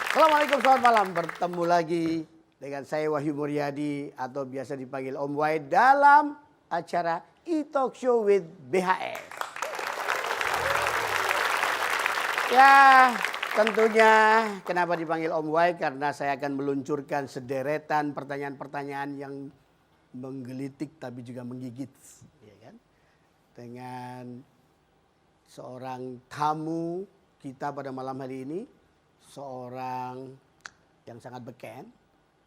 Assalamualaikum, selamat malam. Bertemu lagi dengan saya Wahyu Muryadi atau biasa dipanggil Om Wai dalam acara E-Talk Show with BHS. Ya, tentunya kenapa dipanggil Om Wai? Karena saya akan meluncurkan sederetan pertanyaan-pertanyaan yang menggelitik tapi juga menggigit, ya kan? Dengan seorang tamu kita pada malam hari ini, seorang yang sangat beken,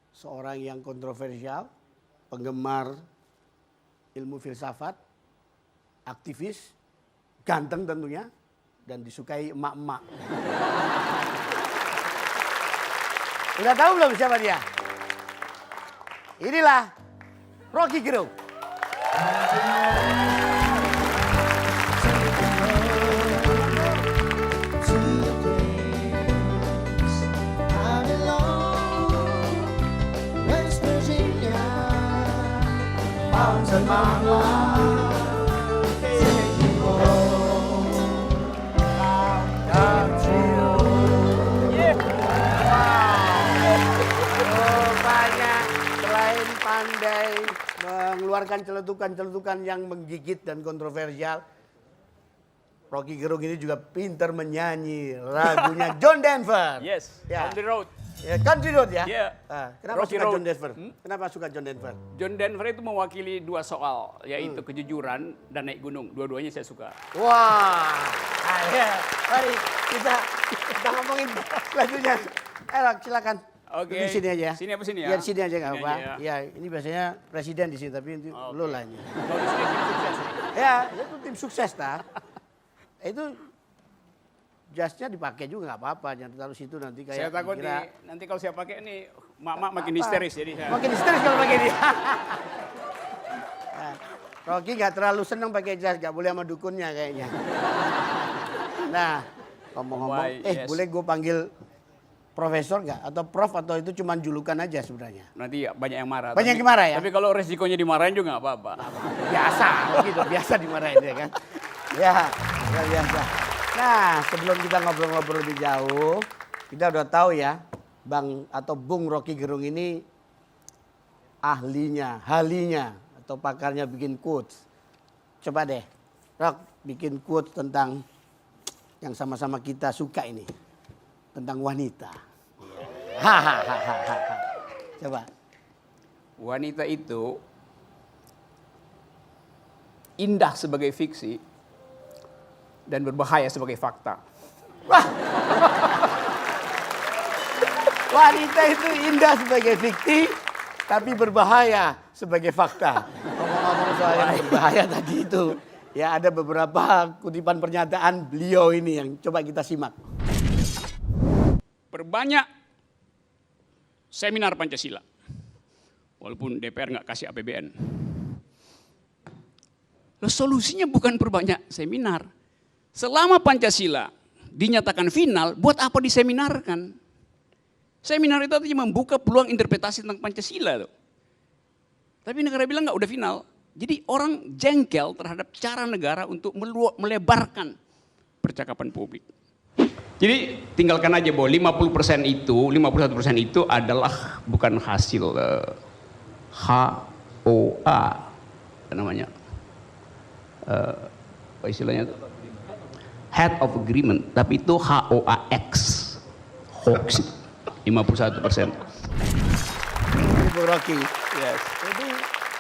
seorang yang kontroversial, penggemar ilmu filsafat, aktivis, ganteng tentunya, dan disukai emak-emak. Udah tahu belum siapa dia? Inilah Rocky Gerung. Selain pandai mengeluarkan celetukan-celetukan yang menggigit dan kontroversial, Rocky Gerung ini juga pintar menyanyi lagunya John Denver. Yes, Ya. on the road. Ya, Country Road ya. Yeah. Kenapa Rocky suka Road. John Denver? Kenapa suka John Denver? John Denver itu mewakili dua soal, yaitu kejujuran dan naik gunung. Dua-duanya saya suka. Wah, ya. Mari kita ngomongin selanjutnya. Rock, silakan. Oke. Di sini aja. Sini apa sini ya? Ya, di sini aja nggak Sini apa. aja Ya, ini biasanya presiden di sini, tapi itu Oke. lo lah ini. Kalau di sini tim sukses. Ya, itu tim sukses dah. Itu jasnya dipakai juga nggak apa-apa, jangan taruh situ nanti kayak Saya takut dikira- nih, nanti kalau saya pakai nih, mak-mak makin Apa? histeris. Jadi saya... Makin histeris kalau pakai dia. Nah, Rocky nggak terlalu senang pakai jas, nggak boleh sama dukunnya kayaknya. Nah, ngomong-ngomong, Why, yes. boleh gue panggil profesor nggak? Atau prof, atau itu cuma julukan aja sebenarnya? Nanti banyak yang marah. Banyak yang marah ya? Tapi kalau resikonya dimarahin juga nggak apa-apa. Biasa, gitu, biasa dimarahin dia kan. Ya, biasa. Nah, sebelum kita ngobrol-ngobrol lebih jauh, kita udah tahu ya, Bang atau Bung Rocky Gerung ini halinya, atau pakarnya bikin quotes. Coba deh, Rock bikin quotes tentang yang sama-sama kita suka ini, tentang wanita. Hahaha. Coba. Wanita itu indah sebagai fiksi dan berbahaya sebagai fakta. Wanita itu indah sebagai fikti, tapi berbahaya sebagai fakta. Ngomong-ngomong soal yang berbahaya tadi itu, ya ada beberapa kutipan pernyataan beliau ini yang coba kita simak. Perbanyak seminar Pancasila, walaupun DPR nggak kasih APBN. Loh, solusinya bukan perbanyak seminar. Selama Pancasila dinyatakan final, buat apa diseminarkan? Seminar itu artinya membuka peluang interpretasi tentang Pancasila tuh. Tapi negara bilang nggak udah final. Jadi orang jengkel terhadap cara negara untuk melebarkan percakapan publik. Jadi tinggalkan aja bahwa 50% itu, 51% itu adalah bukan hasil HOA namanya. Apa istilahnya? Head of Agreement, tapi itu HOAX, hoax, 51%. Ibu Rocky. Yes. Jadi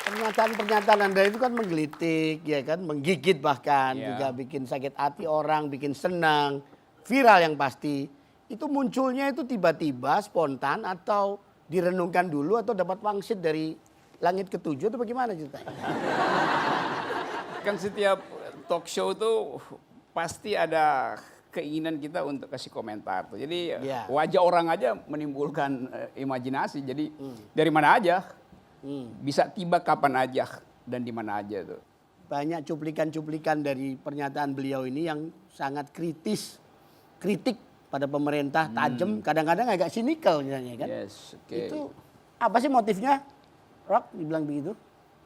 pernyataan-pernyataan Anda itu kan menggelitik, ya kan, menggigit bahkan, Ya. juga bikin sakit hati orang, bikin senang, viral yang pasti. Itu munculnya itu tiba-tiba, spontan, atau direnungkan dulu, atau dapat wangsit dari langit ketujuh, atau bagaimana ceritanya? Kan setiap talk show tuh pasti ada keinginan kita untuk kasih komentar tuh. Jadi Ya. wajah orang aja menimbulkan imajinasi. Jadi dari mana aja, bisa tiba kapan aja dan di mana aja tuh. Banyak cuplikan-cuplikan dari pernyataan beliau ini yang sangat kritik pada pemerintah, tajam, kadang-kadang agak sinikal misalnya kan. Yes, oke. Itu apa sih motifnya? Rock dibilang begitu?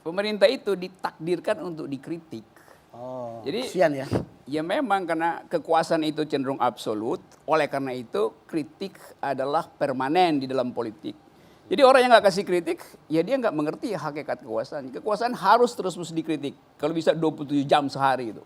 Pemerintah itu ditakdirkan untuk dikritik. Oh, Jadi kasihan ya. Ya memang karena kekuasaan itu cenderung absolut, oleh karena itu kritik adalah permanen di dalam politik. Jadi orang yang nggak kasih kritik, ya dia nggak mengerti hakikat kekuasaan. Kekuasaan harus terus dikritik. Kalau bisa 27 jam sehari itu.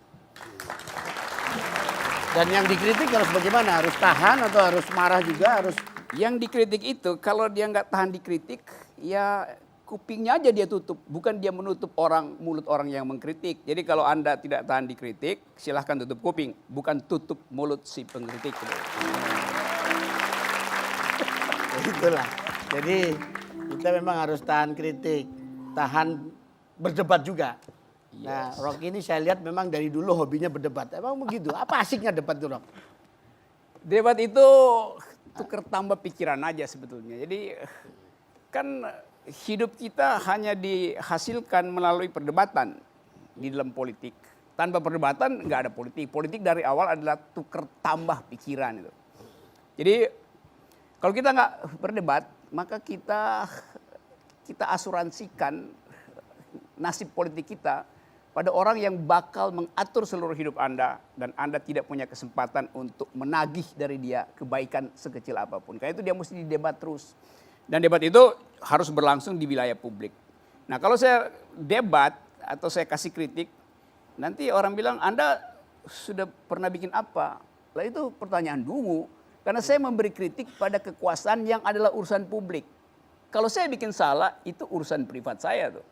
Dan yang dikritik harus bagaimana? Harus tahan atau harus marah juga? Harus Yang dikritik itu kalau dia nggak tahan dikritik, ya kupingnya aja dia tutup. Bukan dia menutup mulut orang yang mengkritik. Jadi kalau Anda tidak tahan dikritik, silahkan tutup kuping. Bukan tutup mulut si pengkritik. itulah. Jadi kita memang harus tahan kritik, tahan berdebat juga. Nah, Rocky ini saya lihat memang dari dulu hobinya berdebat. Emang begitu? Apa asiknya debat tuh, Rock? Debat itu tukar tambah pikiran aja sebetulnya. Jadi kan hidup kita hanya dihasilkan melalui perdebatan di dalam politik. Tanpa perdebatan nggak ada politik. Politik dari awal adalah tukar tambah pikiran itu. Jadi kalau kita nggak berdebat, maka kita asuransikan nasib politik kita pada orang yang bakal mengatur seluruh hidup Anda dan Anda tidak punya kesempatan untuk menagih dari dia kebaikan sekecil apapun. Karena itu dia mesti didebat terus. Dan debat itu harus berlangsung di wilayah publik. Nah, kalau saya debat atau saya kasih kritik, nanti orang bilang Anda sudah pernah bikin apa? Lah itu pertanyaan dungu. Karena saya memberi kritik pada kekuasaan yang adalah urusan publik. Kalau saya bikin salah, itu urusan privat saya tuh.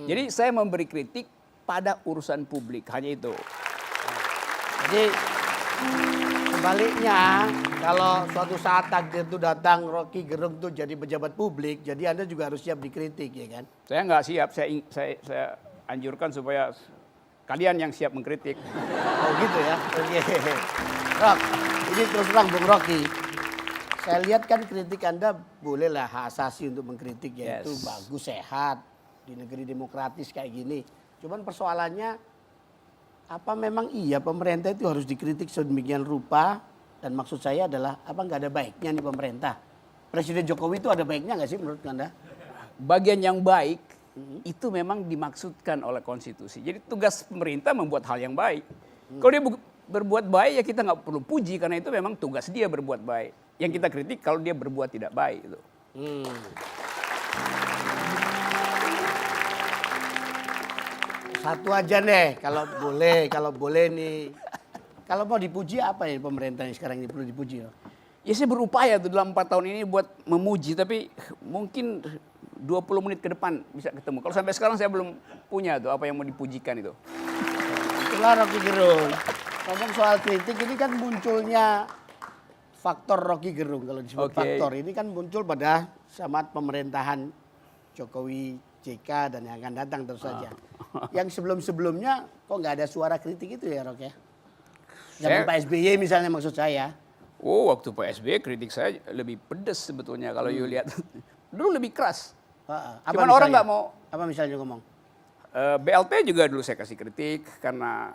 Jadi saya memberi kritik pada urusan publik, hanya itu. Jadi sebaliknya, kalau suatu saat takdir itu datang Rocky Gerung tuh jadi pejabat publik, jadi Anda juga harus siap dikritik, ya kan? Saya nggak siap, saya anjurkan supaya kalian yang siap mengkritik. Oh gitu ya, oke. Rock, ini terus terang Bung Rocky. Saya lihat kan kritik Anda bolehlah hak asasi untuk mengkritik, ya itu bagus, sehat di negeri demokratis kayak gini. Cuman persoalannya apa memang iya pemerintah itu harus dikritik sedemikian rupa, dan maksud saya adalah apa nggak ada baiknya nih pemerintah? Presiden Jokowi itu ada baiknya nggak sih menurut Anda? Bagian yang baik itu memang dimaksudkan oleh konstitusi. Jadi tugas pemerintah membuat hal yang baik. Kalau dia berbuat baik ya kita nggak perlu puji karena itu memang tugas dia berbuat baik. Yang kita kritik kalau dia berbuat tidak baik itu. Satu aja deh kalau boleh nih. Kalau mau dipuji apa ya pemerintah yang sekarang ini perlu dipuji? Ya saya berupaya tuh dalam 4 tahun ini buat memuji, tapi mungkin 20 menit ke depan bisa ketemu. Kalau sampai sekarang saya belum punya tuh apa yang mau dipujikan itu. Itulah Rocky Gerung. Ngomong soal kritik ini kan munculnya faktor Rocky Gerung. Kalau disebut faktor ini kan muncul pada saat pemerintahan Jokowi JK dan yang akan datang terus saja. Yang sebelum-sebelumnya kok nggak ada suara kritik itu ya Rock ya? Zaman Pak SBY misalnya maksud saya. Oh, waktu Pak SBY kritik saya lebih pedes sebetulnya kalau you lihat. Dulu lebih keras. Cuman orang nggak mau. Apa misalnya ngomong? BLT juga dulu saya kasih kritik karena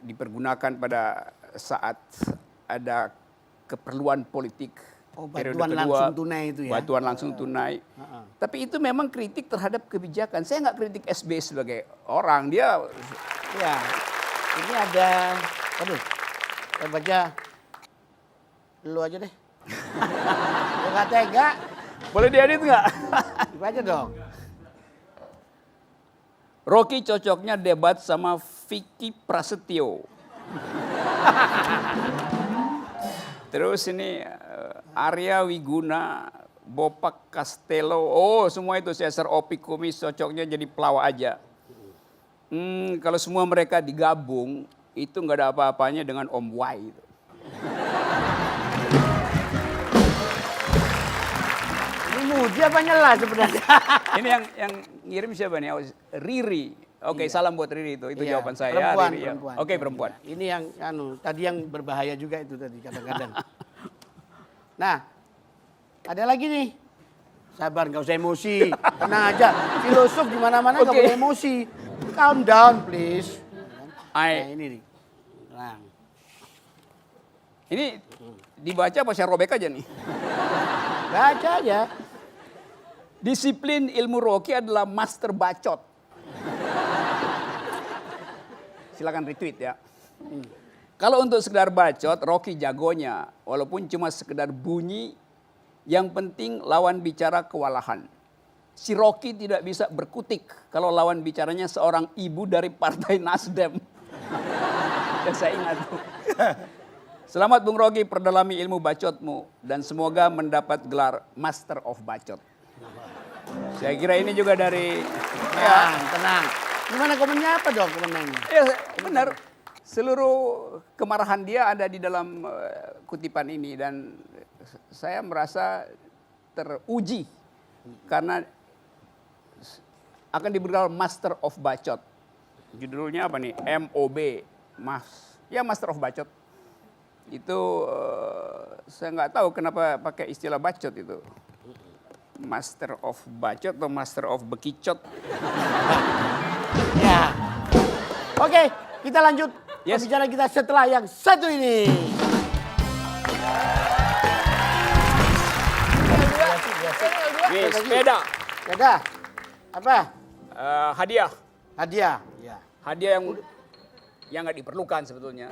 dipergunakan pada saat ada keperluan politik. Oh, bantuan langsung tunai itu ya? Bantuan langsung tunai. Tapi itu memang kritik terhadap kebijakan. Saya nggak kritik SBY sebagai orang. Dia... Ya, ini ada... Aduh, saya baca... Lu aja deh. Lu nggak tega. Boleh diedit nggak? Baca dong. Rocky cocoknya debat sama Vicky Prasetyo. Terus ini Arya Wiguna, Bopak Castello. Oh semua itu Cesar Opi Kumis cocoknya jadi pelawak aja. Kalau semua mereka digabung itu nggak ada apa-apanya dengan Om Wai itu. Ini muji apa nyela sebenarnya? Ini yang ngirim siapa nih? Riri. Oke, salam buat Riri itu. Itu jawaban saya. Perempuan, Riri, perempuan. Oke, perempuan. Ini yang tadi yang berbahaya juga itu tadi kadang-kadang. Nah, ada lagi nih. Sabar, nggak usah emosi. Tenang aja. Filosof di mana-mana nggak boleh emosi. Calm down, please. Nah, ini nih. Nah. Ini dibaca apa saya robek aja nih? Baca aja. Disiplin ilmu Rocky adalah master bacot. Silakan retweet ya. Kalau untuk sekedar bacot, Rocky jagonya. Walaupun cuma sekedar bunyi, yang penting lawan bicara kewalahan. Si Rocky tidak bisa berkutik kalau lawan bicaranya seorang ibu dari Partai Nasdem. Dan saya ingat. Selamat Bung Rocky, perdalami ilmu bacotmu. Dan semoga mendapat gelar Master of Bacot. Saya kira ini juga dari... Tenang. Gimana komennya apa dong komennya? Ya benar. Seluruh kemarahan dia ada di dalam kutipan ini dan saya merasa teruji karena akan diberi Master of Bacot. Judulnya apa nih? MOB, Master of Bacot. Itu saya nggak tahu kenapa pakai istilah bacot itu. Master of Bacot atau Master of Bekicot. Ya. Oke, kita lanjut. Yes. Pembicaraan kita setelah yang satu ini. Sepeda. Sepeda. Apa? Hadiah. Hadiah. Ya. Hadiah yang nggak diperlukan sebetulnya.